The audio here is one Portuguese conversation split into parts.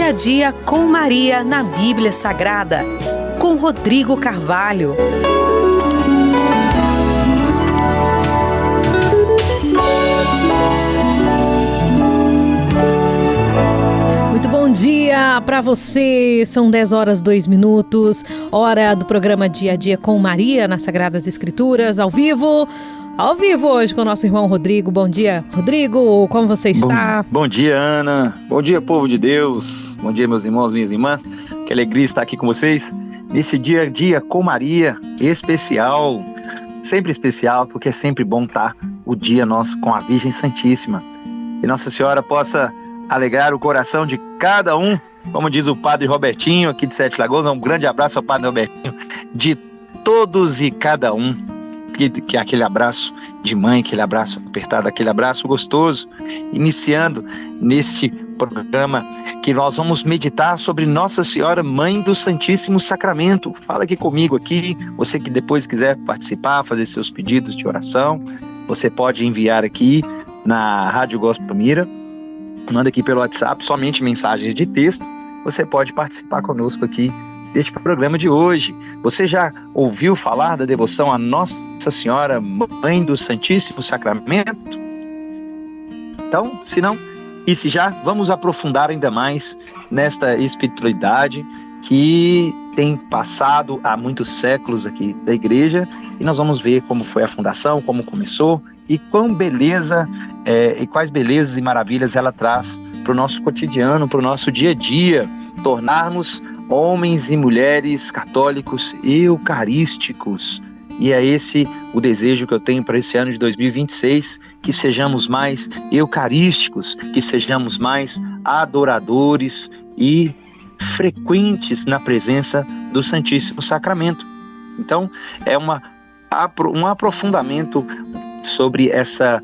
Dia a Dia com Maria na Bíblia Sagrada, com Rodrigo Carvalho. Muito bom dia para você, são 10 horas 2 minutos, hora do programa Dia a Dia com Maria nas Sagradas Escrituras, ao vivo hoje com o nosso irmão Rodrigo. Bom dia, Rodrigo, como você está? Bom dia, Ana, bom dia, povo de Deus, bom dia, meus irmãos, minhas irmãs, que alegria estar aqui com vocês, nesse Dia a Dia com Maria, especial, sempre especial, porque é sempre bom estar o dia nosso com a Virgem Santíssima, e Nossa Senhora possa alegrar o coração de cada um, como diz o Padre Robertinho aqui de Sete Lagoas. Um grande abraço ao Padre Robertinho, de todos e cada um, que é aquele abraço de mãe, aquele abraço apertado, aquele abraço gostoso, iniciando neste programa que nós vamos meditar sobre Nossa Senhora, Mãe do Santíssimo Sacramento. Fala aqui comigo aqui, você que depois quiser participar, fazer seus pedidos de oração, você pode enviar aqui na Rádio Gospel Mira, manda aqui pelo WhatsApp, somente mensagens de texto. Você pode participar conosco aqui deste programa de hoje. Você já ouviu falar da devoção a Nossa Senhora, Mãe do Santíssimo Sacramento? Então, se não, e se já, vamos aprofundar ainda mais nesta espiritualidade que tem passado há muitos séculos aqui da igreja, e nós vamos ver como foi a fundação, como começou, e e quais belezas e maravilhas ela traz para o nosso cotidiano, para o nosso dia a dia, tornarmos homens e mulheres católicos eucarísticos. E é esse o desejo que eu tenho para esse ano de 2026, que sejamos mais eucarísticos, que sejamos mais adoradores e frequentes na presença do Santíssimo Sacramento. Então, é um aprofundamento sobre essa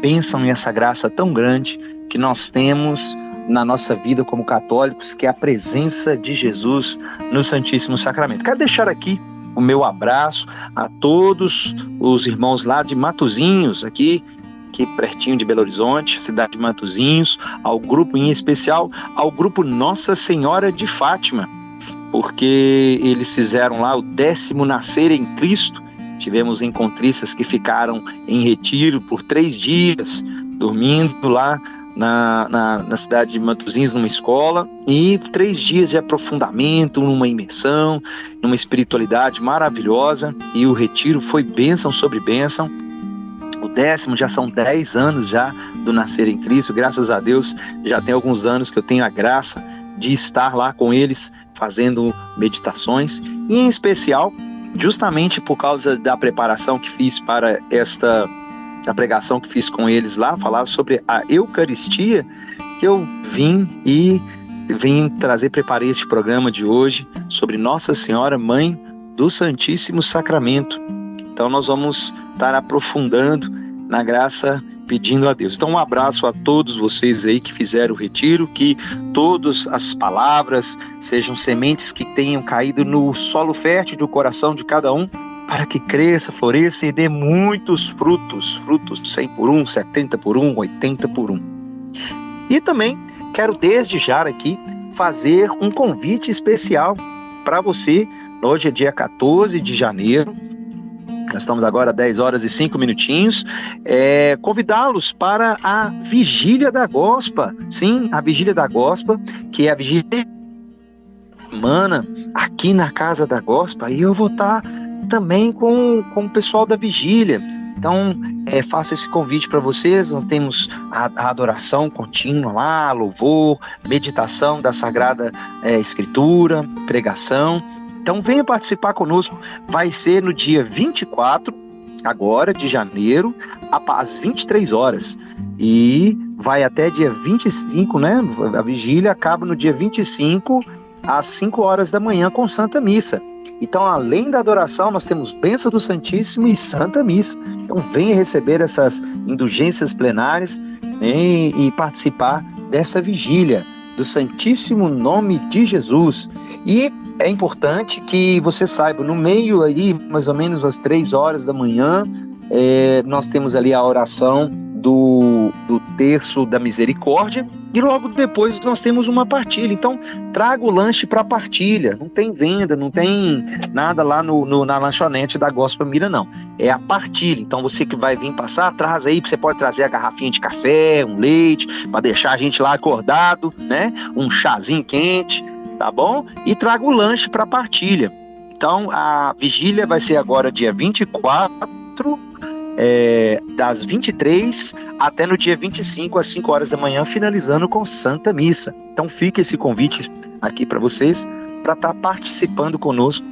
bênção e essa graça tão grande que nós temos na nossa vida como católicos, que é a presença de Jesus no Santíssimo Sacramento. Quero deixar aqui o meu abraço a todos os irmãos lá de Matozinhos, aqui pertinho de Belo Horizonte, cidade de Matozinhos, ao grupo em especial, ao grupo Nossa Senhora de Fátima, porque eles fizeram lá o 10º Nascer em Cristo. Tivemos encontristas que ficaram em retiro por 3 dias, dormindo lá na cidade de Matozinhos, numa escola, e 3 dias de aprofundamento, numa imersão, numa espiritualidade maravilhosa, e o retiro foi bênção sobre bênção. O 10º já são 10 anos já do Nascer em Cristo, graças a Deus, já tem alguns anos que eu tenho a graça de estar lá com eles, fazendo meditações, e em especial, justamente por causa da preparação que fiz para a pregação que fiz com eles lá, falar sobre a Eucaristia, que eu preparei este programa de hoje sobre Nossa Senhora, Mãe do Santíssimo Sacramento. Então nós vamos estar aprofundando na graça, pedindo a Deus. Então um abraço a todos vocês aí que fizeram o retiro, que todas as palavras sejam sementes que tenham caído no solo fértil do coração de cada um, para que cresça, floresça e dê muitos frutos 100 por 1, 70 por 1, 80 por 1. E também quero desde já aqui fazer um convite especial para você. Hoje é dia 14 de janeiro, nós estamos agora a 10 horas e 5 minutinhos, convidá-los para a Vigília da Gospel. Sim, a Vigília da Gospel, que é a vigília semana aqui na Casa da Gospel, e eu vou estar também com o pessoal da Vigília. Então, faço esse convite para vocês. Nós temos a adoração contínua lá, louvor, meditação da Sagrada Escritura, pregação. Então venha participar conosco, vai ser no dia 24, agora de janeiro, às 23 horas, e vai até dia 25, né? A vigília acaba no dia 25, às 5 horas da manhã, com Santa Missa. Então, além da adoração, nós temos bênção do Santíssimo e Santa Missa. Então venha receber essas indulgências plenárias, né, e participar dessa vigília do Santíssimo Nome de Jesus. E é importante que você saiba, no meio aí, mais ou menos às 3 horas da manhã, nós temos ali a oração do terço da misericórdia, e logo depois nós temos uma partilha. Então, traga o lanche para a partilha. Não tem venda, não tem nada lá na lanchonete da Gospel Mira, não. É a partilha. Então, você que vai vir passar, traz aí, você pode trazer a garrafinha de café, um leite, para deixar a gente lá acordado, né? Um chazinho quente, tá bom? E traga o lanche para a partilha. Então, a vigília vai ser agora dia 24, das 23 até no dia 25, às 5 horas da manhã, finalizando com Santa Missa. Então fica esse convite aqui para vocês, para estar participando conosco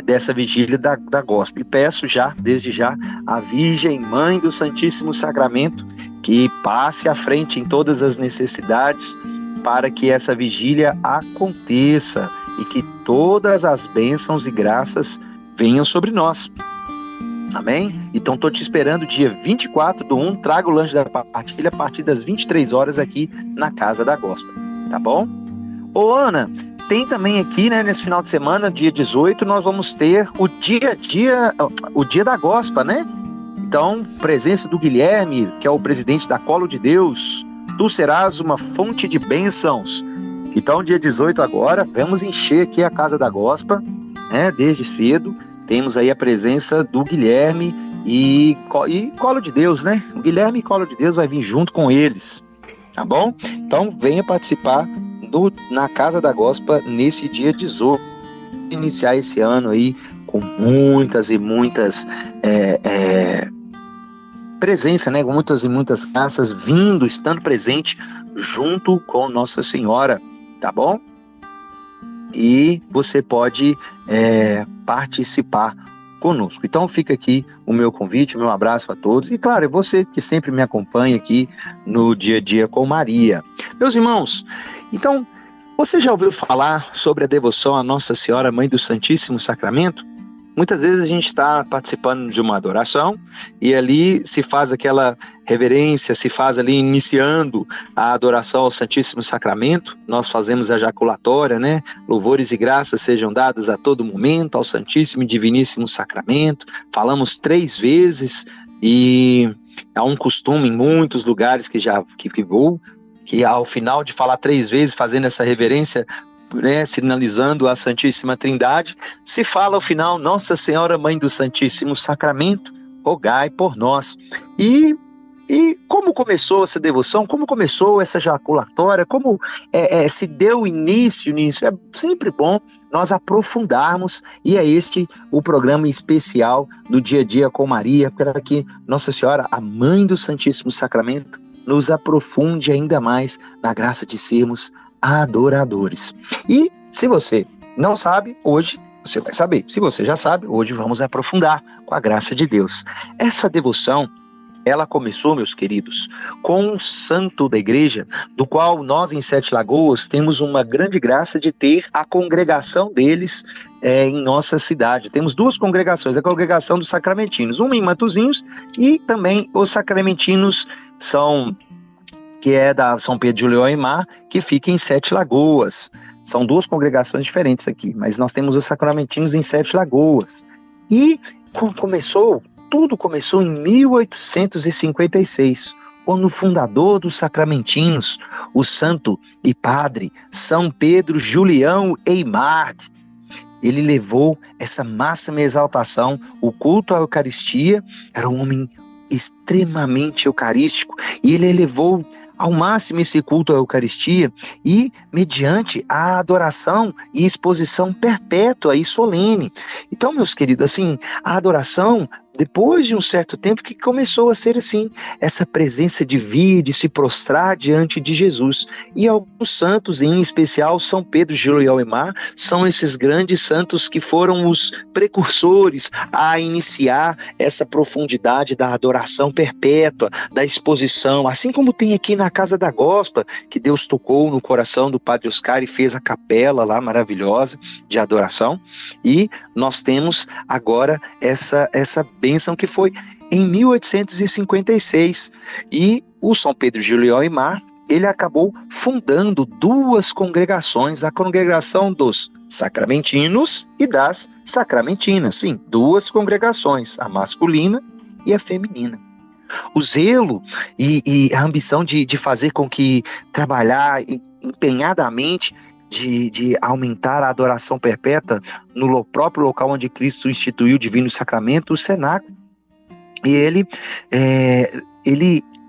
dessa vigília da Gospel. E peço já, desde já, a Virgem Mãe do Santíssimo Sacramento, que passe à frente em todas as necessidades, para que essa vigília aconteça e que todas as bênçãos e graças venham sobre nós. Amém? Então estou te esperando dia 24/1, traga o lanche da partilha a partir das 23 horas aqui na Casa da Gospel, tá bom? Ô Ana, tem também aqui, né, nesse final de semana, dia 18, nós vamos ter o dia da Gospel, né? Então, presença do Guilherme, que é o presidente da Colo de Deus. Tu serás uma fonte de bênçãos. Então, dia 18 agora, vamos encher aqui a Casa da Gospel, né, desde cedo. Temos aí a presença do Guilherme e Colo de Deus, né? O Guilherme e Colo de Deus vai vir junto com eles, tá bom? Então venha participar na Casa da Gospel nesse dia 18. Iniciar esse ano aí com muitas e muitas presença, né? Com muitas e muitas graças estando presente junto com Nossa Senhora, tá bom? E você pode participar conosco. Então fica aqui o meu convite, o meu abraço a todos. E claro, é você que sempre me acompanha aqui no Dia a Dia com Maria. Meus irmãos, então, você já ouviu falar sobre a devoção à Nossa Senhora, Mãe do Santíssimo Sacramento? Muitas vezes a gente está participando de uma adoração e ali se faz aquela reverência, se faz ali iniciando a adoração ao Santíssimo Sacramento. Nós fazemos a jaculatória, né? Louvores e graças sejam dadas a todo momento ao Santíssimo e Diviníssimo Sacramento. Falamos 3 vezes e há um costume em muitos lugares que vou, que ao final de falar 3 vezes, fazendo essa reverência, né, sinalizando a Santíssima Trindade, se fala ao final: Nossa Senhora, Mãe do Santíssimo Sacramento, rogai por nós. E como começou essa devoção, como começou essa jaculatória, como se deu início nisso? É sempre bom nós aprofundarmos, e é este o programa especial do Dia a Dia com Maria, para que Nossa Senhora, a Mãe do Santíssimo Sacramento, nos aprofunde ainda mais na graça de sermos adoradores. E se você não sabe, hoje você vai saber. Se você já sabe, hoje vamos aprofundar com a graça de Deus. Essa devoção, ela começou, meus queridos, com um santo da igreja, do qual nós em Sete Lagoas temos uma grande graça de ter a congregação deles em nossa cidade. Temos 2 congregações, a congregação dos Sacramentinos, uma em Matozinhos, e também os Sacramentinos que é da São Pedro de Leão e Mar, que fica em Sete Lagoas. São 2 congregações diferentes aqui, mas nós temos os Sacramentinos em Sete Lagoas. E tudo começou em 1856, quando o fundador dos Sacramentinos, o santo e padre São Pedro Julião Eymard, ele levou essa máxima exaltação, o culto à Eucaristia. Era um homem extremamente eucarístico, e ele elevou ao máximo esse culto à Eucaristia, e mediante a adoração e exposição perpétua e solene. Então, meus queridos, assim, a adoração, depois de um certo tempo, que começou a ser assim, essa presença de vir, de se prostrar diante de Jesus. E alguns santos, em especial São Pedro de Leão e Mar, são esses grandes santos que foram os precursores a iniciar essa profundidade da adoração perpétua, da exposição, assim como tem aqui na Casa da Gospel, que Deus tocou no coração do Padre Oscar e fez a capela lá maravilhosa de adoração. E nós temos agora essa bênção que foi em 1856. E o São Pedro de Leão e Mar, ele acabou fundando 2 congregações, a congregação dos Sacramentinos e das Sacramentinas. Sim, 2 congregações, a masculina e a feminina. O zelo e a ambição de fazer com que trabalhar empenhadamente de aumentar a adoração perpétua no próprio local onde Cristo instituiu o divino sacramento, o cenáculo. E ele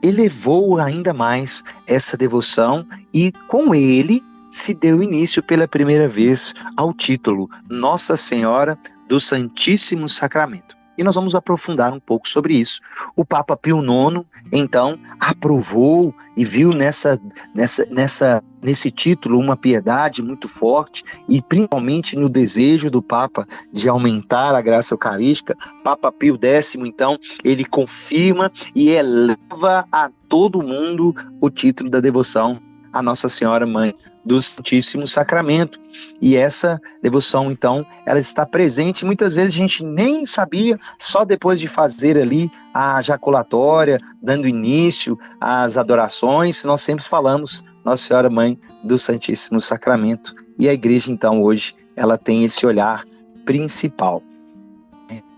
elevou ainda mais essa devoção e com ele se deu início pela primeira vez ao título Nossa Senhora do Santíssimo Sacramento. E nós vamos aprofundar um pouco sobre isso. O Papa Pio IX, então, aprovou e viu nesse título uma piedade muito forte e principalmente no desejo do Papa de aumentar a graça eucarística. Papa Pio X, então, ele confirma e eleva a todo mundo o título da devoção a Nossa Senhora Mãe do Santíssimo Sacramento. E essa devoção, então, ela está presente. Muitas vezes a gente nem sabia, só depois de fazer ali a jaculatória, dando início às adorações, nós sempre falamos Nossa Senhora Mãe do Santíssimo Sacramento. E a igreja, então, hoje, ela tem esse olhar principal.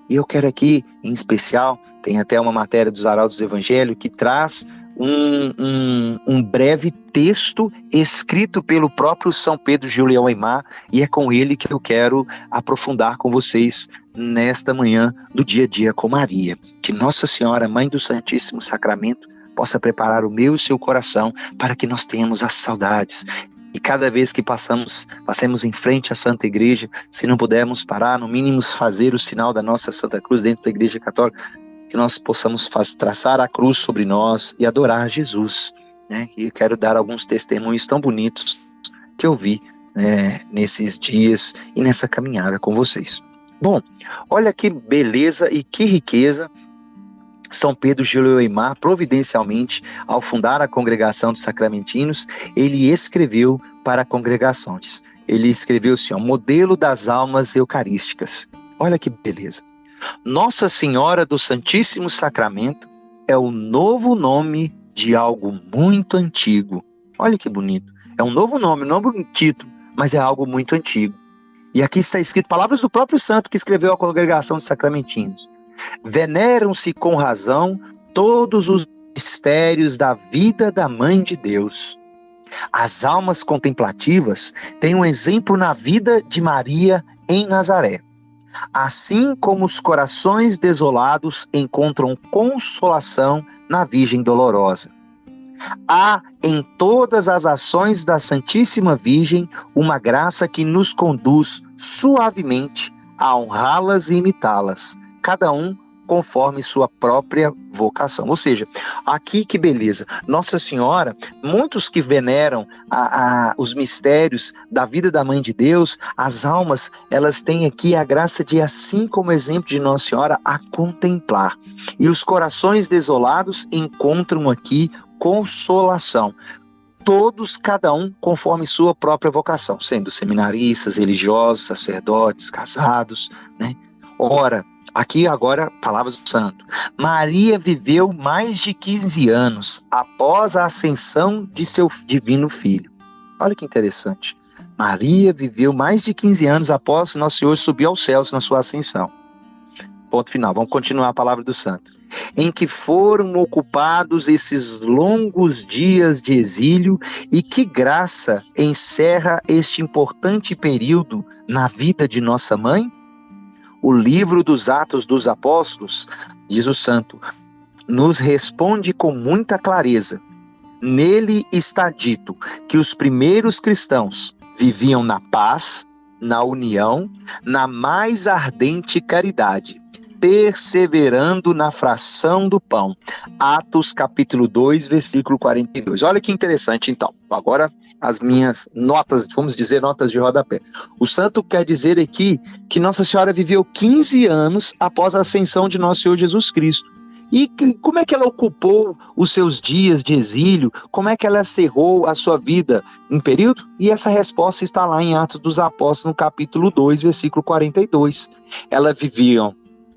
E eu quero aqui, em especial, tem até uma matéria dos Arautos do Evangelho que traz um breve texto escrito pelo próprio São Pedro Julião Aimar, e é com ele que eu quero aprofundar com vocês nesta manhã do Dia a Dia com Maria. Que Nossa Senhora, Mãe do Santíssimo Sacramento, possa preparar o meu e o seu coração para que nós tenhamos as saudades. E cada vez que passemos em frente à Santa Igreja, se não pudermos parar, no mínimo fazer o sinal da nossa Santa Cruz dentro da Igreja Católica, que nós possamos traçar a cruz sobre nós e adorar Jesus, né? E quero dar alguns testemunhos tão bonitos que eu vi, nesses dias e nessa caminhada com vocês. Bom, olha que beleza e que riqueza São Pedro Julião Aimar, providencialmente, ao fundar a Congregação dos Sacramentinos, ele escreveu para congregações. Ele escreveu assim, modelo das almas eucarísticas. Olha que beleza. Nossa Senhora do Santíssimo Sacramento é o novo nome de algo muito antigo. Olha que bonito. É um novo nome, um novo título, mas é algo muito antigo. E aqui está escrito palavras do próprio santo que escreveu a Congregação dos Sacramentinos. Veneram-se com razão todos os mistérios da vida da Mãe de Deus. As almas contemplativas têm um exemplo na vida de Maria em Nazaré. Assim como os corações desolados encontram consolação na Virgem Dolorosa. Há em todas as ações da Santíssima Virgem uma graça que nos conduz suavemente a honrá-las e imitá-las, cada um conforme sua própria vocação. Ou seja, aqui que beleza, Nossa Senhora, muitos que veneram os mistérios da vida da Mãe de Deus, as almas, elas têm aqui a graça de, assim como exemplo de Nossa Senhora, a contemplar. E os corações desolados encontram aqui consolação. Todos, cada um, conforme sua própria vocação, sendo seminaristas, religiosos, sacerdotes, casados, né? Ora, aqui agora, palavras do santo. Maria viveu mais de 15 anos após a ascensão de seu divino filho. Olha que interessante. Maria viveu mais de 15 anos após Nosso Senhor subir aos céus na sua ascensão. Ponto final, vamos continuar a palavra do santo. Em que foram ocupados esses longos dias de exílio, e que graça encerra este importante período na vida de nossa mãe? O livro dos Atos dos Apóstolos, diz o santo, nos responde com muita clareza. Nele está dito que os primeiros cristãos viviam na paz, na união, na mais ardente caridade, perseverando na fração do pão. Atos capítulo 2, versículo 42. Olha que interessante, então. Agora as minhas notas, vamos dizer, notas de rodapé. O santo quer dizer aqui que Nossa Senhora viveu 15 anos após a ascensão de Nosso Senhor Jesus Cristo. E como é que ela ocupou os seus dias de exílio? Como é que ela cerrou a sua vida em período? E essa resposta está lá em Atos dos Apóstolos, no capítulo 2, versículo 42. Ela vivia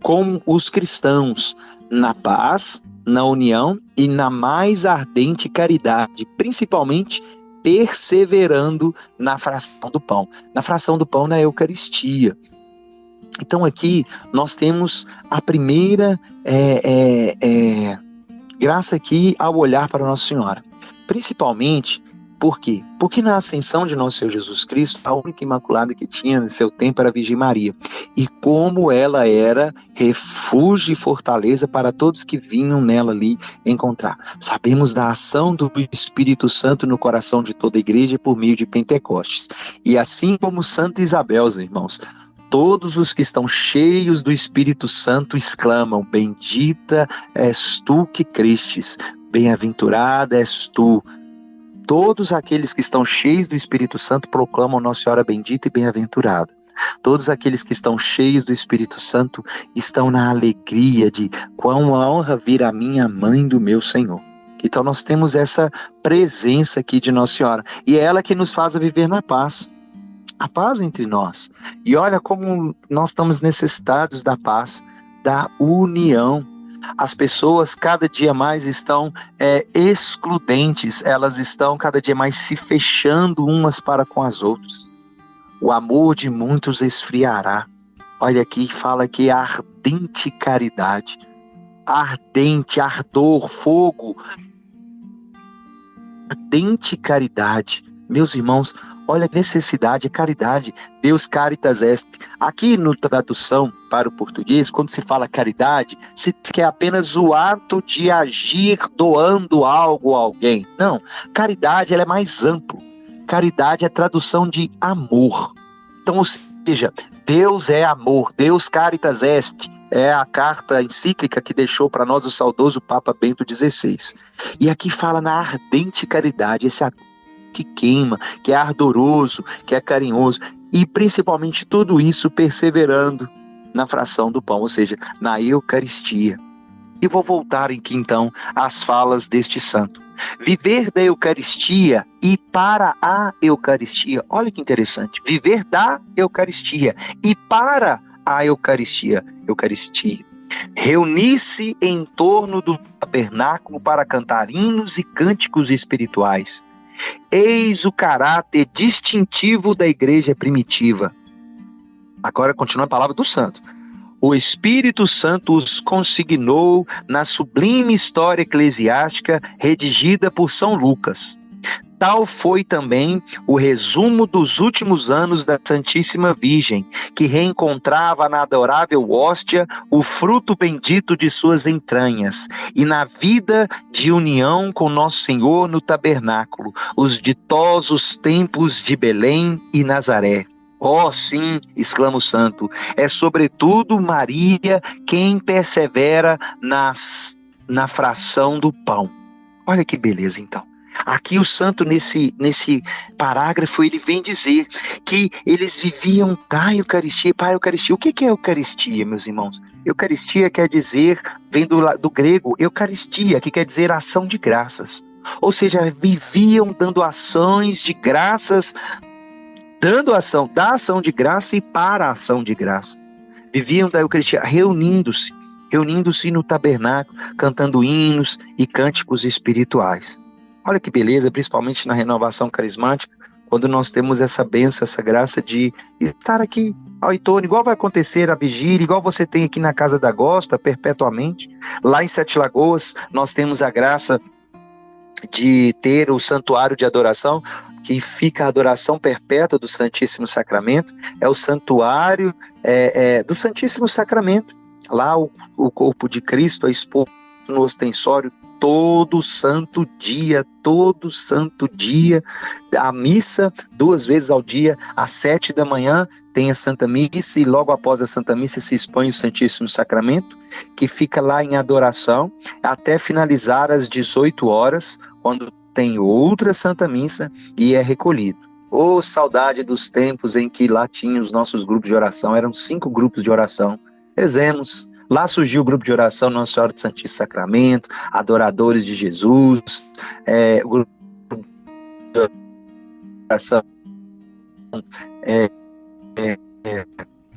com os cristãos na paz, na união e na mais ardente caridade, principalmente perseverando na fração do pão. Na fração do pão, na Eucaristia. Então aqui nós temos a primeira Graça aqui ao olhar para Nossa Senhora. Principalmente, por quê? Porque na ascensão de nosso Senhor Jesus Cristo, a única imaculada que tinha no seu tempo era a Virgem Maria. E como ela era refúgio e fortaleza para todos que vinham nela ali encontrar. Sabemos da ação do Espírito Santo no coração de toda a igreja por meio de Pentecostes. E assim como Santa Isabel, irmãos, todos os que estão cheios do Espírito Santo exclamam: bendita és tu que crestes, bem-aventurada és tu. Todos aqueles que estão cheios do Espírito Santo proclamam Nossa Senhora bendita e bem-aventurada. Todos aqueles que estão cheios do Espírito Santo estão na alegria de quão honra vir a minha mãe do meu Senhor. Então nós temos essa presença aqui de Nossa Senhora. E é ela que nos faz viver na paz. A paz entre nós. E olha como nós estamos necessitados da paz, da união. As pessoas cada dia mais estão excludentes, elas estão cada dia mais se fechando umas para com as outras. O amor de muitos esfriará. Olha aqui, fala que a ardente caridade, ardente, ardor, fogo, ardente caridade. Meus irmãos, olha a necessidade, a caridade. Deus caritas est. Aqui no tradução para o português, quando se fala caridade, se diz que é apenas o ato de agir doando algo a alguém. Não, caridade ela é mais amplo. Caridade é tradução de amor. Então, ou seja, Deus é amor, Deus caritas est. É a carta encíclica que deixou para nós o saudoso Papa Bento XVI. E aqui fala na ardente caridade, esse que queima, que é ardoroso, que é carinhoso, e principalmente tudo isso perseverando na fração do pão, ou seja, na Eucaristia. E vou voltar aqui então às falas deste santo. Viver da Eucaristia e para a Eucaristia. Olha que interessante. Viver da Eucaristia e para a Eucaristia. Reunir-se em torno do tabernáculo para cantar hinos e cânticos espirituais. Eis o caráter distintivo da igreja primitiva. Agora continua a palavra do santo. O Espírito Santo os consignou na sublime história eclesiástica redigida por São Lucas. Tal foi também o resumo dos últimos anos da Santíssima Virgem, que reencontrava na adorável hóstia o fruto bendito de suas entranhas, e na vida de união com Nosso Senhor no tabernáculo, os ditosos templos de Belém e Nazaré. Oh, sim, exclama o santo, é sobretudo Maria quem persevera na fração do pão. Olha que beleza, então. Aqui o santo, nesse parágrafo, ele vem dizer que eles viviam da Eucaristia para a Eucaristia. O que é Eucaristia, meus irmãos? Eucaristia quer dizer, vem do grego, Eucaristia, que quer dizer ação de graças. Ou seja, viviam dando ações de graças, da ação de graça e para a ação de graça. Viviam da Eucaristia, reunindo-se no tabernáculo, cantando hinos e cânticos espirituais. Olha que beleza, principalmente na renovação carismática, quando nós temos essa bênção, essa graça de estar aqui ao entorno, igual vai acontecer a vigília, igual você tem aqui na Casa da Gospel, perpetuamente. Lá em Sete Lagoas, nós temos a graça de ter o santuário de adoração, que fica a adoração perpétua do Santíssimo Sacramento, é o santuário do Santíssimo Sacramento. Lá o corpo de Cristo é exposto no ostensório todo santo dia, a missa 2 vezes ao dia, às 7 da manhã tem a Santa Missa, e logo após a Santa Missa se expõe o Santíssimo Sacramento, que fica lá em adoração, até finalizar às 18 horas, quando tem outra Santa Missa e é recolhido. Oh, saudade dos tempos em que lá tinha os nossos grupos de oração, eram 5 grupos de oração, rezemos. Lá surgiu o grupo de oração Nossa Senhora do Santíssimo Sacramento, Adoradores de Jesus, o grupo de oração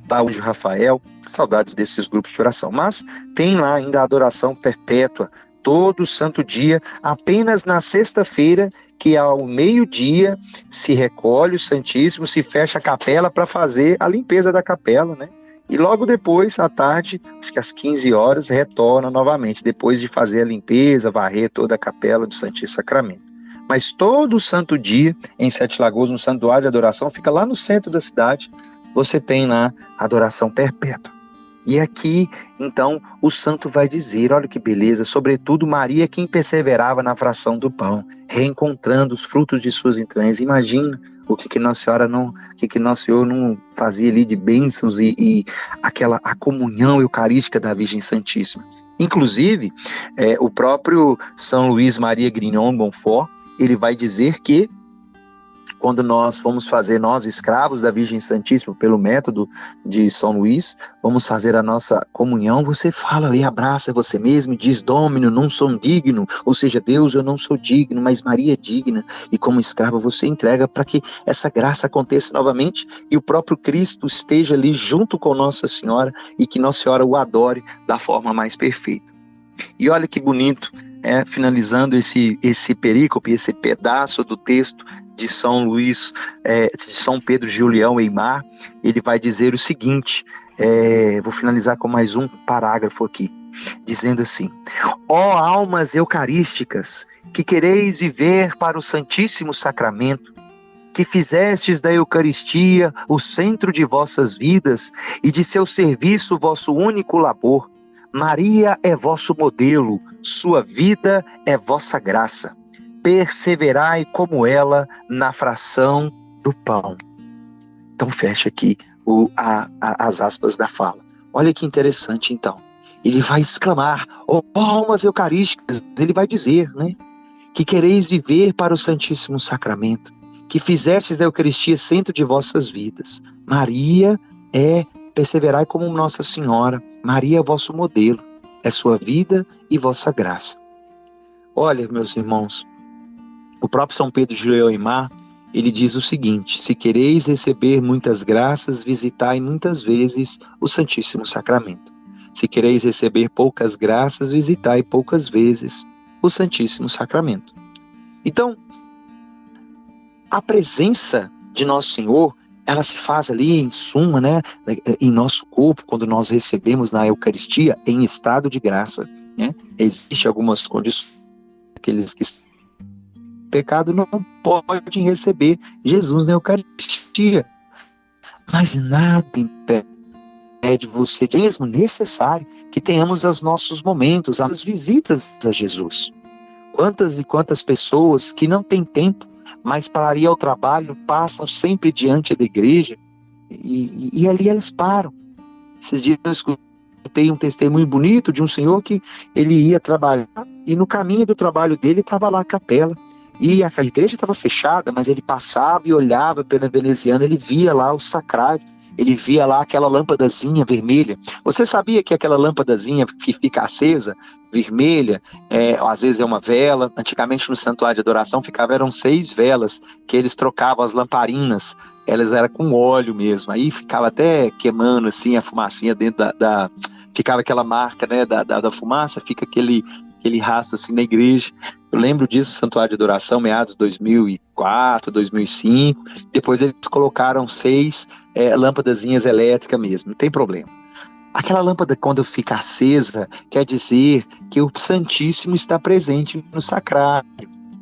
Baú de Rafael, saudades desses grupos de oração. Mas tem lá ainda a adoração perpétua, todo santo dia, apenas na sexta-feira, que ao meio-dia se recolhe o Santíssimo, se fecha a capela para fazer a limpeza da capela, né? E logo depois, à tarde, acho que às 15 horas, retorna novamente, depois de fazer a limpeza, varrer toda a capela do Santíssimo Sacramento. Mas todo santo dia, em Sete Lagoas, no Santuário de Adoração, fica lá no centro da cidade, você tem lá a adoração perpétua. E aqui, então, o santo vai dizer, olha que beleza, sobretudo Maria, quem perseverava na fração do pão, reencontrando os frutos de suas entranhas. Imagina o que Nossa Senhora não, que Nosso Senhor não fazia ali de bênçãos e a comunhão eucarística da Virgem Santíssima. Inclusive, o próprio São Luís Maria Grignon Montfort, ele vai dizer que quando nós fomos fazer, nós escravos da Virgem Santíssima, pelo método de São Luís, vamos fazer a nossa comunhão, você fala ali, abraça você mesmo e diz, Domino, não sou digno, ou seja, Deus, eu não sou digno, mas Maria é digna, e como escrava você entrega para que essa graça aconteça novamente, e o próprio Cristo esteja ali junto com Nossa Senhora, e que Nossa Senhora o adore da forma mais perfeita. E olha que bonito, finalizando esse perícope, esse pedaço do texto de São Luís, de São Pedro Julião Eymar, ele vai dizer o seguinte, vou finalizar com mais um parágrafo aqui, dizendo assim, ó almas eucarísticas, que quereis viver para o Santíssimo Sacramento, que fizestes da Eucaristia o centro de vossas vidas e de seu serviço vosso único labor, Maria é vosso modelo, sua vida é vossa graça. Perseverai como ela na fração do pão. Então fecha aqui as aspas da fala. Olha que interessante então. Ele vai exclamar, ó almas eucarísticas, ele vai dizer, né? Que quereis viver para o Santíssimo Sacramento, que fizestes da Eucaristia centro de vossas vidas. Maria perseverai como Nossa Senhora. Maria é vosso modelo, é sua vida e vossa graça. Olha, meus irmãos, o próprio São Pedro Julião Eymar, ele diz o seguinte, se quereis receber muitas graças, visitai muitas vezes o Santíssimo Sacramento. Se quereis receber poucas graças, visitai poucas vezes o Santíssimo Sacramento. Então, a presença de Nosso Senhor, ela se faz ali em suma, né, em nosso corpo, quando nós recebemos na Eucaristia, em estado de graça. Né? Existem algumas condições, aqueles que pecado não podem receber Jesus na Eucaristia. Mas nada impede você, mesmo necessário, que tenhamos os nossos momentos, as visitas a Jesus. Quantas e quantas pessoas que não têm tempo, mas para ir ao trabalho, passam sempre diante da igreja e ali eles param. Esses dias eu escutei um testemunho bonito de um senhor que ele ia trabalhar e no caminho do trabalho dele estava lá a capela. E a igreja estava fechada, mas ele passava e olhava pela veneziana, ele via lá o sacrário, ele via lá aquela lâmpadazinha vermelha. Você sabia que aquela lâmpadazinha que fica acesa, vermelha, às vezes é uma vela? Antigamente no santuário de adoração eram 6 velas, que eles trocavam as lamparinas, elas eram com óleo mesmo, aí ficava até queimando assim a fumacinha dentro ficava aquela marca, né, da fumaça, fica aquele rastro assim na igreja. Eu lembro disso, o Santuário de Adoração, meados de 2004, 2005, depois eles colocaram 6 lâmpadazinhas elétricas mesmo, não tem problema. Aquela lâmpada, quando fica acesa, quer dizer que o Santíssimo está presente no sacrário.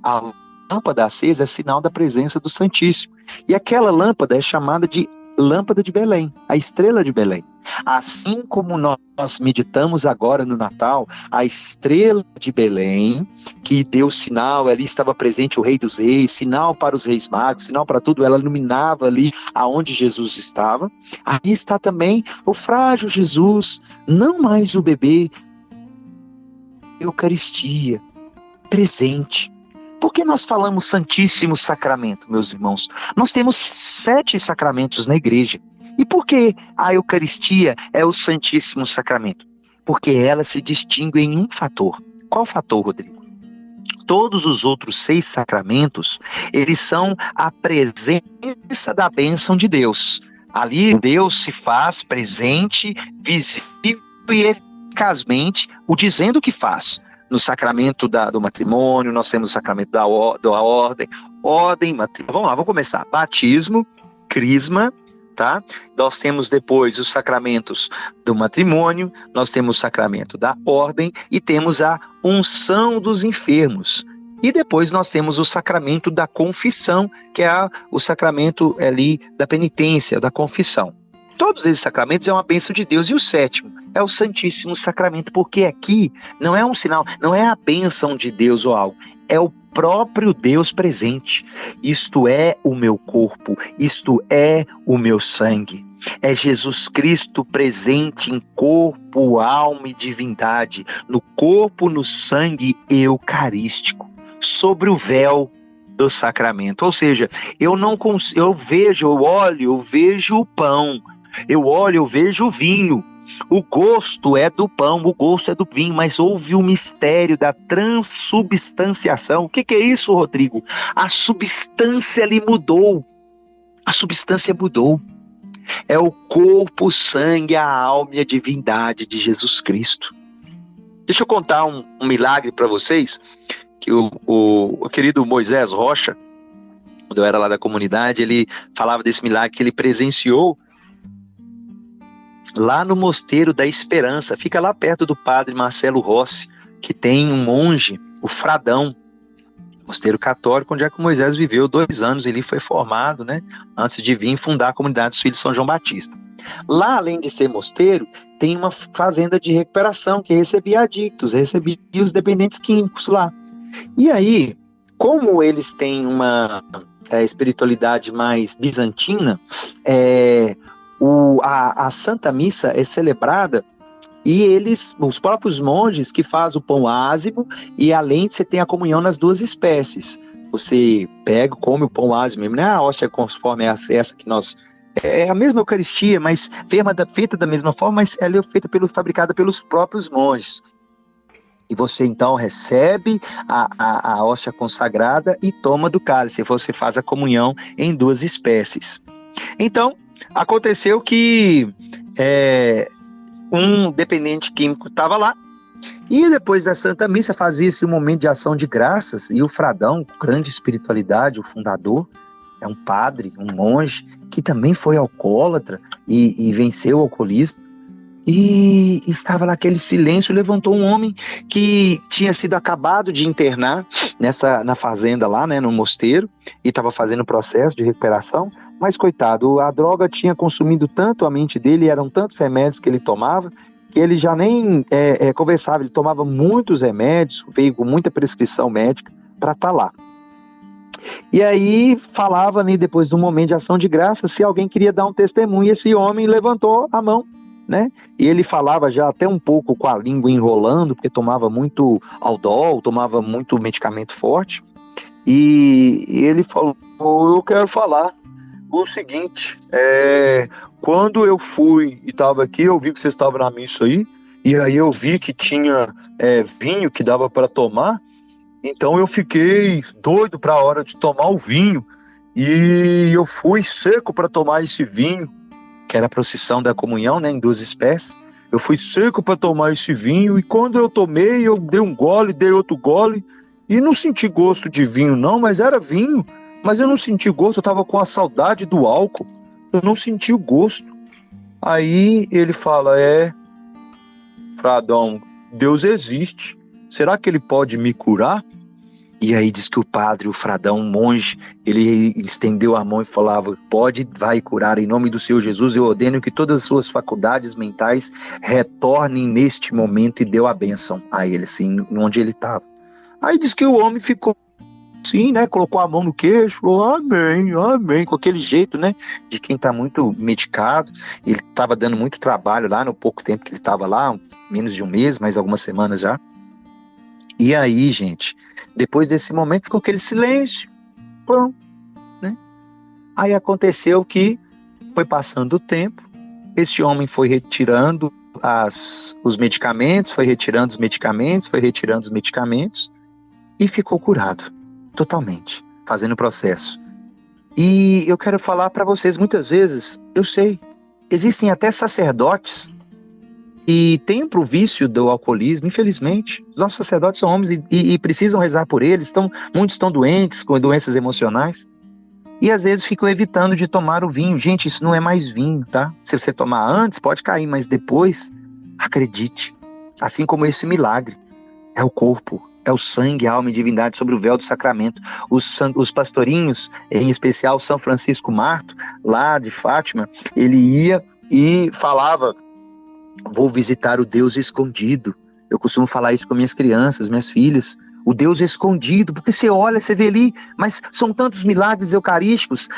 A lâmpada acesa é sinal da presença do Santíssimo. E aquela lâmpada é chamada de lâmpada de Belém, a estrela de Belém. Assim como nós meditamos agora no Natal, a estrela de Belém, que deu sinal, ali estava presente o Rei dos Reis, sinal para os Reis Magos, sinal para tudo, ela iluminava ali aonde Jesus estava. Aí está também o frágil Jesus, não mais o bebê, Eucaristia, presente. Por que nós falamos Santíssimo Sacramento, meus irmãos? Nós temos 7 sacramentos na igreja. E por que a Eucaristia é o Santíssimo Sacramento? Porque ela se distingue em um fator. Qual fator, Rodrigo? Todos os outros 6 sacramentos, eles são a presença da bênção de Deus. Ali Deus se faz presente, visível e eficazmente, o dizendo que faz. No sacramento do matrimônio, nós temos o sacramento da ordem, matrimônio. Vamos lá, vamos começar. Batismo, crisma, tá? Nós temos depois os sacramentos do matrimônio, nós temos o sacramento da ordem e temos a unção dos enfermos. E depois nós temos o sacramento da confissão, que é o sacramento ali da penitência, da confissão. Todos esses sacramentos é uma bênção de Deus. E o sétimo é o Santíssimo Sacramento, porque aqui não é um sinal, não é a bênção de Deus ou algo, é o próprio Deus presente. Isto é o meu corpo, isto é o meu sangue. É Jesus Cristo presente em corpo, alma e divindade, no corpo, no sangue eucarístico, sobre o véu do sacramento. Ou seja, eu olho, eu vejo o pão, eu olho, eu vejo o vinho. O gosto é do pão, o gosto é do vinho, mas houve o mistério da transubstanciação. O que é isso, Rodrigo? A substância ali mudou. A substância mudou. É o corpo, o sangue, a alma e a divindade de Jesus Cristo. Deixa eu contar um milagre para vocês, que o querido Moisés Rocha, quando eu era lá da comunidade, ele falava desse milagre que ele presenciou lá no Mosteiro da Esperança. Fica lá perto do padre Marcelo Rossi, que tem um monge, o Fradão, mosteiro católico, onde é que o Moisés viveu 2 anos. Ele foi formado, né, antes de vir fundar a comunidade dos Filhos de São João Batista. Lá, além de ser mosteiro, tem uma fazenda de recuperação que recebia adictos, recebia os dependentes químicos lá. E aí, como eles têm uma espiritualidade mais bizantina, a Santa Missa é celebrada e os próprios monges que fazem o pão ázimo, e além de você tem a comunhão nas 2 espécies. Você pega, come o pão ázimo mesmo, não é a hóstia conforme essa que nós... É a mesma Eucaristia, mas feita da mesma forma, mas ela é fabricada pelos próprios monges. E você então recebe a hóstia consagrada e toma do cálice. Você faz a comunhão em 2 espécies. Então, aconteceu que um dependente químico estava lá, e depois da Santa Missa fazia esse momento de ação de graças, e o Fradão, grande espiritualidade, o fundador, é um padre, um monge, que também foi alcoólatra e venceu o alcoolismo, e estava naquele silêncio. Levantou um homem que tinha sido acabado de internar na fazenda lá, né, no mosteiro, e estava fazendo o processo de recuperação. Mas coitado, a droga tinha consumido tanto a mente dele, eram tantos remédios que ele tomava, que ele já nem conversava. Ele tomava muitos remédios, veio com muita prescrição médica para estar lá. E aí falava, né, depois do momento de ação de graça, se alguém queria dar um testemunho. E esse homem levantou a mão, né? E ele falava já até um pouco com a língua enrolando, porque tomava muito Aldol, tomava muito medicamento forte. E ele falou: eu quero falar o seguinte, quando eu fui e estava aqui, eu vi que vocês estavam na missa aí, e aí eu vi que tinha vinho que dava para tomar, então eu fiquei doido para a hora de tomar o vinho, e eu fui seco para tomar esse vinho, que era a procissão da comunhão, né, em 2 espécies. Eu fui seco para tomar esse vinho, e quando eu tomei, eu dei um gole, dei outro gole, e não senti gosto de vinho não, mas era vinho. Mas eu não senti gosto, eu estava com a saudade do álcool, eu não senti o gosto. Aí ele fala: Fradão, Deus existe, será que ele pode me curar? E aí diz que o padre, o Fradão, um monge, ele estendeu a mão e falava: vai curar, em nome do Senhor Jesus, eu ordeno que todas as suas faculdades mentais retornem neste momento, e deu a bênção a ele, assim, onde ele estava. Aí diz que o homem ficou sim, né, colocou a mão no queixo, falou amém, amém, com aquele jeito, né, de quem está muito medicado. Ele estava dando muito trabalho lá no pouco tempo que ele estava lá, menos de um mês, mas algumas semanas já. E aí, gente, depois desse momento ficou aquele silêncio, pronto, né? Aí aconteceu que foi passando o tempo, esse homem foi retirando os medicamentos, foi retirando os medicamentos e ficou curado. Totalmente, fazendo o processo. E eu quero falar para vocês, muitas vezes, eu sei, existem até sacerdotes que têm pro vício do alcoolismo, infelizmente. Os nossos sacerdotes são homens e precisam rezar por eles, muitos estão doentes, com doenças emocionais. E às vezes ficam evitando de tomar o vinho. Gente, isso não é mais vinho, tá? Se você tomar antes, pode cair, mas depois, acredite. Assim como esse milagre, é o corpo, é o sangue, a alma e divindade sobre o véu do sacramento. Os pastorinhos, em especial São Francisco Marto, lá de Fátima, ele ia e falava: vou visitar o Deus escondido. Eu costumo falar isso com minhas crianças, minhas filhas. O Deus escondido, porque você olha, você vê ali, mas são tantos milagres eucarísticos.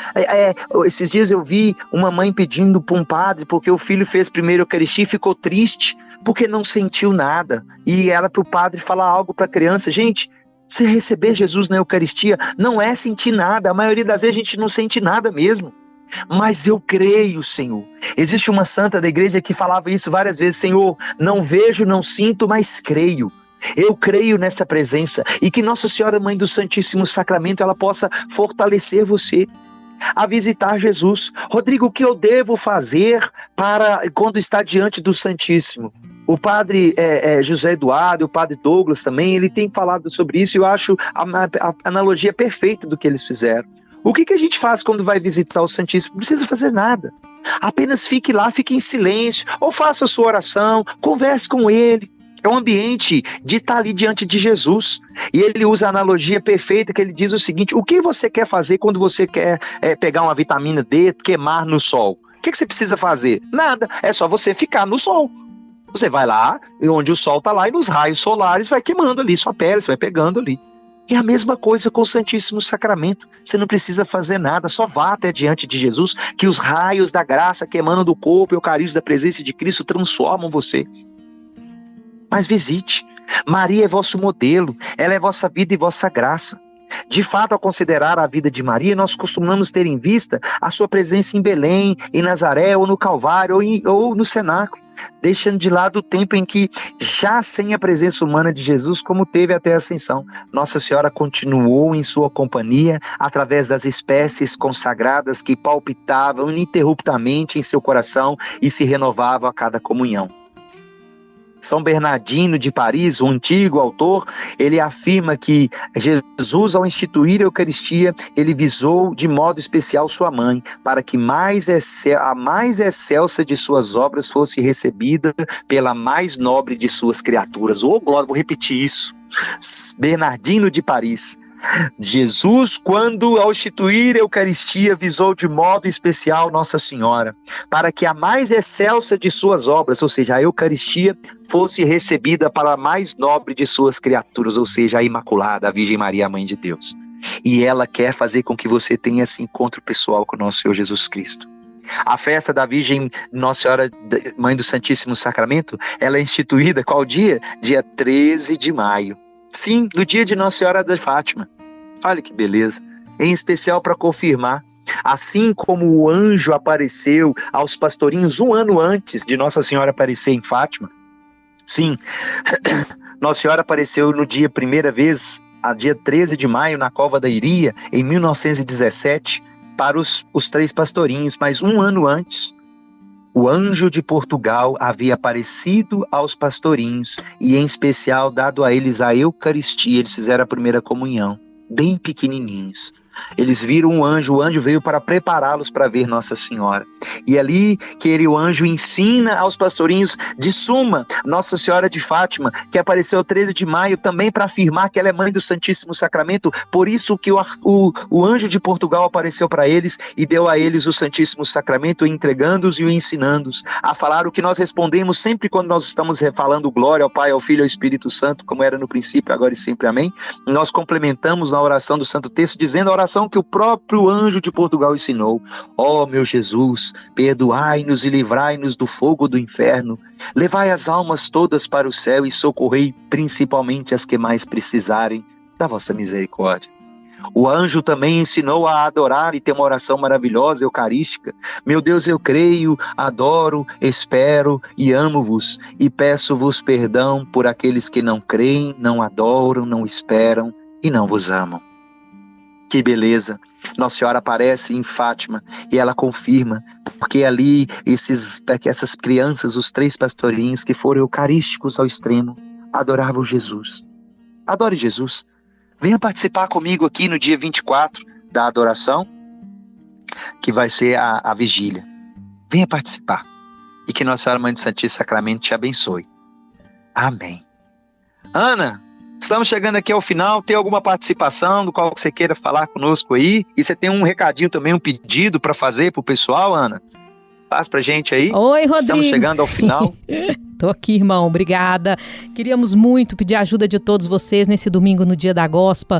Esses dias eu vi uma mãe pedindo para um padre, porque o filho fez primeiro Eucaristia e ficou triste, porque não sentiu nada. E ela para o padre falar algo para a criança. Gente, você receber Jesus na Eucaristia não é sentir nada. A maioria das vezes a gente não sente nada mesmo. Mas eu creio, Senhor. Existe uma santa da igreja que falava isso várias vezes: Senhor, não vejo, não sinto, mas creio. Eu creio nessa presença, e que Nossa Senhora, Mãe do Santíssimo Sacramento, ela possa fortalecer você a visitar Jesus. Rodrigo, o que eu devo fazer para quando está diante do Santíssimo? O padre José Eduardo, o padre Douglas também, ele tem falado sobre isso, e eu acho a analogia perfeita do que eles fizeram. O que a gente faz quando vai visitar o Santíssimo? Não precisa fazer nada. Apenas fique lá, fique em silêncio, ou faça a sua oração, converse com ele. É um ambiente de estar ali diante de Jesus. E ele usa a analogia perfeita, que ele diz o seguinte: o que você quer fazer quando você quer pegar uma vitamina D, queimar no sol? O que você precisa fazer? Nada, é só você ficar no sol. Você vai lá, onde o sol está lá, e nos raios solares vai queimando ali sua pele, você vai pegando ali. E a mesma coisa com o Santíssimo Sacramento. Você não precisa fazer nada, só vá até diante de Jesus, que os raios da graça que emanam do corpo e o carisma da presença de Cristo transformam você. Mas visite. Maria é vosso modelo, ela é vossa vida e vossa graça. De fato, ao considerar a vida de Maria, nós costumamos ter em vista a sua presença em Belém, em Nazaré, ou no Calvário, ou no cenáculo, deixando de lado o tempo em que, já sem a presença humana de Jesus, como teve até a ascensão, Nossa Senhora continuou em sua companhia através das espécies consagradas que palpitavam ininterruptamente em seu coração e se renovavam a cada comunhão. São Bernardino de Paris, o antigo autor, ele afirma que Jesus, ao instituir a Eucaristia, ele visou de modo especial sua mãe, para que a mais excelsa de suas obras fosse recebida pela mais nobre de suas criaturas. Oh, glória, vou repetir isso. Bernardino de Paris. Jesus, quando ao instituir a Eucaristia, visou de modo especial Nossa Senhora, para que a mais excelsa de suas obras, ou seja, a Eucaristia, fosse recebida pela mais nobre de suas criaturas, ou seja, a Imaculada, a Virgem Maria, a Mãe de Deus. E ela quer fazer com que você tenha esse encontro pessoal com o nosso Senhor Jesus Cristo. A festa da Virgem Nossa Senhora, Mãe do Santíssimo Sacramento, ela é instituída qual dia? Dia 13 de maio. Sim, no dia de Nossa Senhora de Fátima. Olha que beleza. Em especial para confirmar, assim como o anjo apareceu aos pastorinhos um ano antes de Nossa Senhora aparecer em Fátima. Sim, Nossa Senhora apareceu no dia, primeira vez, a dia 13 de maio, na Cova da Iria, em 1917, para os 3 pastorinhos, mas um ano antes, o anjo de Portugal havia aparecido aos pastorinhos e, em especial, dado a eles a Eucaristia. Eles fizeram a primeira comunhão, bem pequenininhos. Eles viram o anjo veio para prepará-los para ver Nossa Senhora. E ali que o anjo ensina aos pastorinhos de Suma, Nossa Senhora de Fátima, que apareceu 13 de maio também para afirmar que ela é mãe do Santíssimo Sacramento. Por isso que o anjo de Portugal apareceu para eles e deu a eles o Santíssimo Sacramento, entregando-os e ensinando-os a falar o que nós respondemos sempre quando nós estamos falando glória ao Pai, ao Filho e ao Espírito Santo, como era no princípio, agora e sempre, amém. Nós complementamos na oração do Santo Texto, dizendo a oração que o próprio anjo de Portugal ensinou: ó meu Jesus, perdoai-nos e livrai-nos do fogo do inferno, levai as almas todas para o céu e socorrei principalmente as que mais precisarem da vossa misericórdia. O anjo também ensinou a adorar e ter uma oração maravilhosa, eucarística. Meu Deus, eu creio, adoro, espero e amo-vos, e peço-vos perdão por aqueles que não creem, não adoram, não esperam e não vos amam. Que beleza! Nossa Senhora aparece em Fátima e ela confirma, porque ali essas crianças, os 3 pastorinhos que foram eucarísticos ao extremo, adoravam Jesus. Adore Jesus. Venha participar comigo aqui no dia 24 da adoração. que vai ser a vigília. Venha participar. E que Nossa Senhora Mãe do Santíssimo Sacramento te abençoe. Amém. Ana, estamos chegando aqui ao final. Tem alguma participação do qual você queira falar conosco aí? E você tem um recadinho também, um pedido para fazer para o pessoal, Ana? Faz pra gente aí. Oi, Rodrigo. Estamos chegando ao final. Tô aqui, irmão. Obrigada. Queríamos muito pedir a ajuda de todos vocês nesse domingo, no dia da Gospa.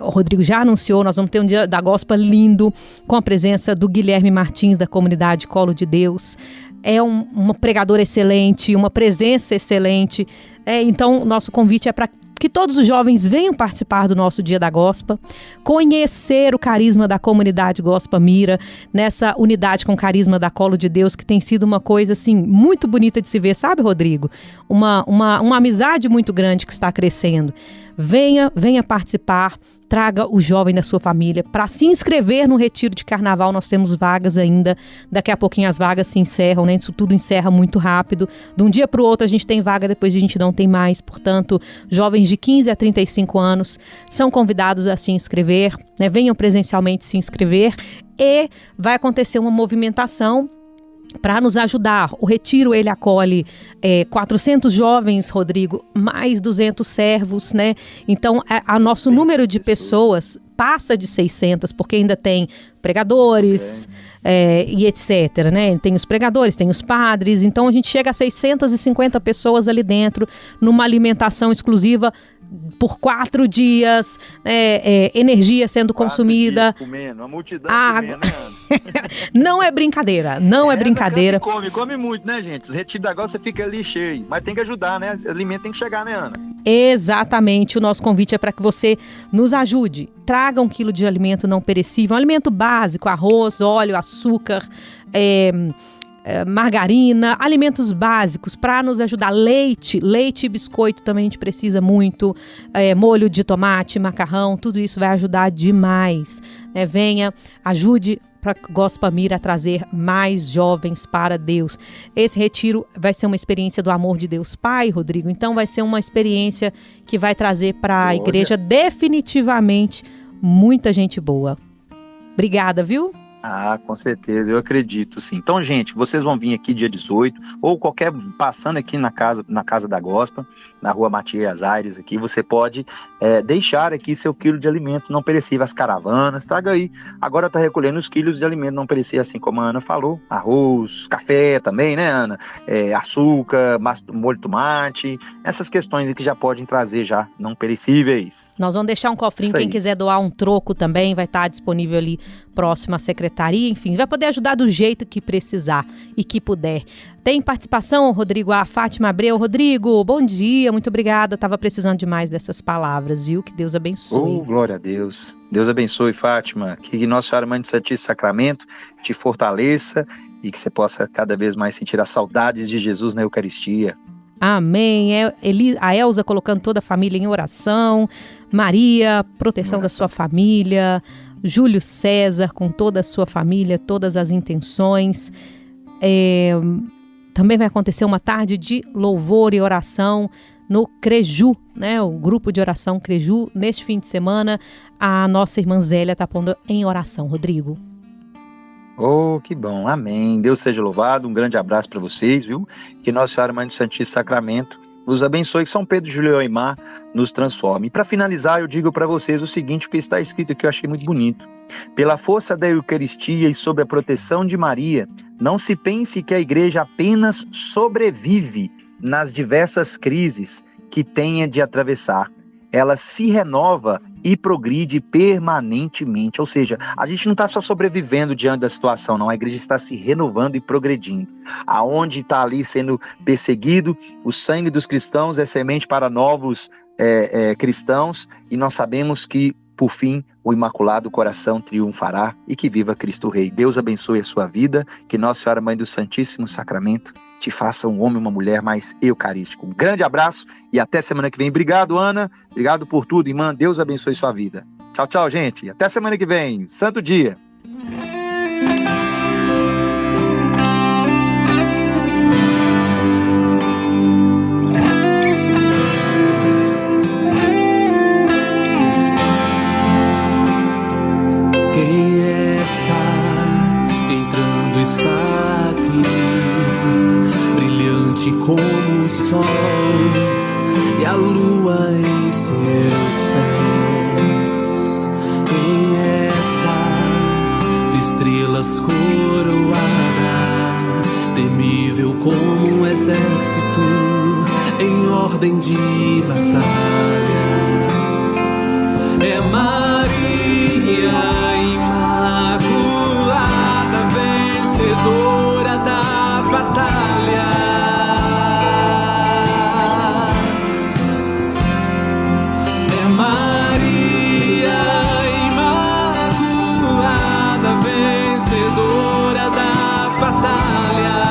O Rodrigo já anunciou, nós vamos ter um dia da Gospa lindo, com a presença do Guilherme Martins, da comunidade Colo de Deus. É uma pregadora excelente, uma presença excelente. Então, nosso convite é para que todos os jovens venham participar do nosso Dia da Gospa, conhecer o carisma da comunidade Gospa Mira, nessa unidade com o carisma da Colo de Deus, que tem sido uma coisa assim muito bonita de se ver, sabe, Rodrigo? Uma amizade muito grande que está crescendo. Venha participar. Traga o jovem da sua família para se inscrever no retiro de carnaval. Nós temos vagas ainda. Daqui a pouquinho as vagas se encerram, né? Isso tudo encerra muito rápido. De um dia para o outro a gente tem vaga, depois a gente não tem mais. Portanto, jovens de 15 a 35 anos são convidados a se inscrever, né? Venham presencialmente se inscrever e vai acontecer uma movimentação para nos ajudar. O retiro, ele acolhe 400 jovens, Rodrigo, mais 200 servos, né? Então, o nosso número de pessoas passa de 600, porque ainda tem pregadores e etc, né? Tem os pregadores, tem os padres, então a gente chega a 650 pessoas ali dentro, numa alimentação exclusiva por 4 dias, energia sendo consumida. Comendo, a multidão água. Comendo, né? Não é brincadeira, não é brincadeira. Come muito, né, gente? Os retiros agora você fica ali cheio, mas tem que ajudar, né? O alimento tem que chegar, né, Ana? Exatamente, o nosso convite é para que você nos ajude. Traga 1 quilo de alimento não perecível, um alimento básico, arroz, óleo, açúcar, margarina, alimentos básicos para nos ajudar. Leite e biscoito também a gente precisa muito, molho de tomate, macarrão, tudo isso vai ajudar demais. Venha, ajude para a Gospa Mira a trazer mais jovens para Deus. Esse retiro vai ser uma experiência do amor de Deus Pai, Rodrigo, então vai ser uma experiência que vai trazer para a igreja definitivamente muita gente boa. Obrigada, viu? Ah, com certeza, eu acredito, sim. Então, gente, vocês vão vir aqui dia 18, ou passando aqui na casa da Gospa, na rua Matias Aires aqui, você pode deixar aqui seu quilo de alimento não perecível, as caravanas, traga aí. Agora tá recolhendo os quilos de alimento não perecível, assim como a Ana falou, arroz, café também, né, Ana? Açúcar, molho de tomate, essas questões que já podem trazer já não perecíveis. Nós vamos deixar um cofrinho, quem quiser doar um troco também vai estar disponível ali próximo à secretaria, enfim, vai poder ajudar do jeito que precisar e que puder. Tem participação, Rodrigo, a Fátima Abreu. Rodrigo, bom dia, muito obrigada, estava precisando demais dessas palavras, viu? Que Deus abençoe. Glória a Deus. Deus abençoe, Fátima, que Nossa Senhora Mãe do Santíssimo Sacramento te fortaleça e que você possa cada vez mais sentir as saudades de Jesus na Eucaristia. Amém. A Elza colocando toda a família em oração, Maria, proteção da sua família, Júlio César com toda a sua família, todas as intenções. Também vai acontecer uma tarde de louvor e oração no Creju, né? O grupo de oração Creju. Neste fim de semana, a nossa irmã Zélia está pondo em oração, Rodrigo. Oh, que bom, amém. Deus seja louvado, um grande abraço para vocês, viu? Que Nossa Senhora Mãe do Santíssimo Sacramento nos abençoe, que São Pedro de Leoimar nos transforme. E para finalizar, eu digo para vocês o seguinte, o que está escrito aqui eu achei muito bonito. Pela força da Eucaristia e sob a proteção de Maria, não se pense que a igreja apenas sobrevive nas diversas crises que tenha de atravessar. Ela se renova e progride permanentemente. Ou seja, a gente não está só sobrevivendo diante da situação, não. A igreja está se renovando e progredindo. Aonde está ali sendo perseguido, o sangue dos cristãos é semente para novos cristãos, e nós sabemos que, por fim, o Imaculado Coração triunfará e que viva Cristo Rei. Deus abençoe a sua vida, que Nossa Senhora Mãe do Santíssimo Sacramento te faça um homem e uma mulher mais eucarístico. Um grande abraço e até semana que vem. Obrigado, Ana. Obrigado por tudo, irmã. Deus abençoe sua vida. Tchau, tchau, gente. Até semana que vem. Santo dia. Quem está está aqui, brilhante como o sol e a lua em seus pés. Quem está de estrelas coroada, temível como um exército em ordem de batalha. É Maria Imaculada, vencedora das batalhas. É Maria Imaculada, vencedora das batalhas.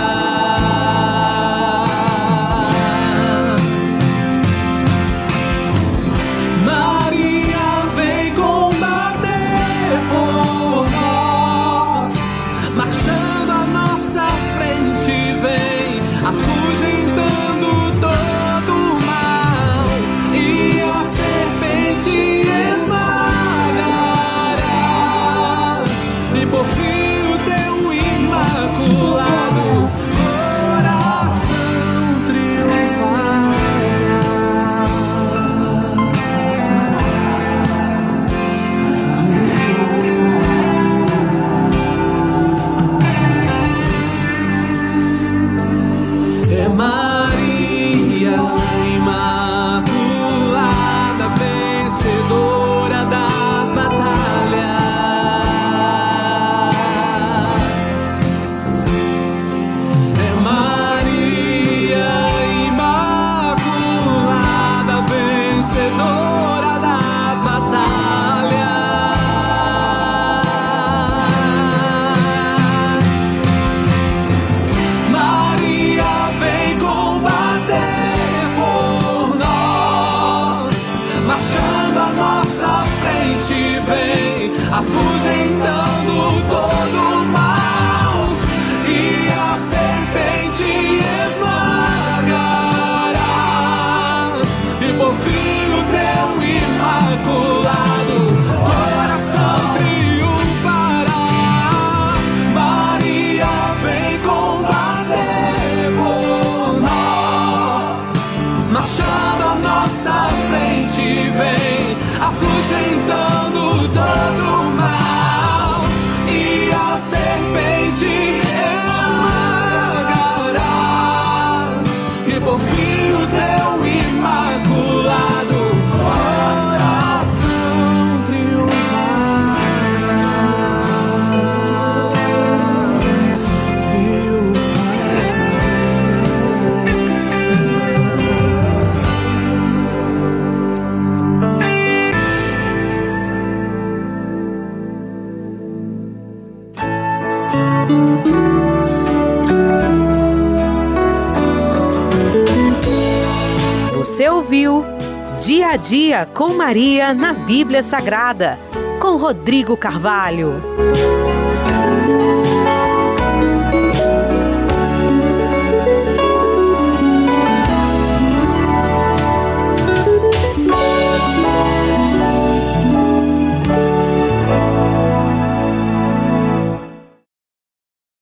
Afugentando todo o mal, e a serpente esmagarás, e por fim o teu imaculado coração triunfará. Você ouviu Dia a Dia com Maria na Bíblia Sagrada, com Rodrigo Carvalho.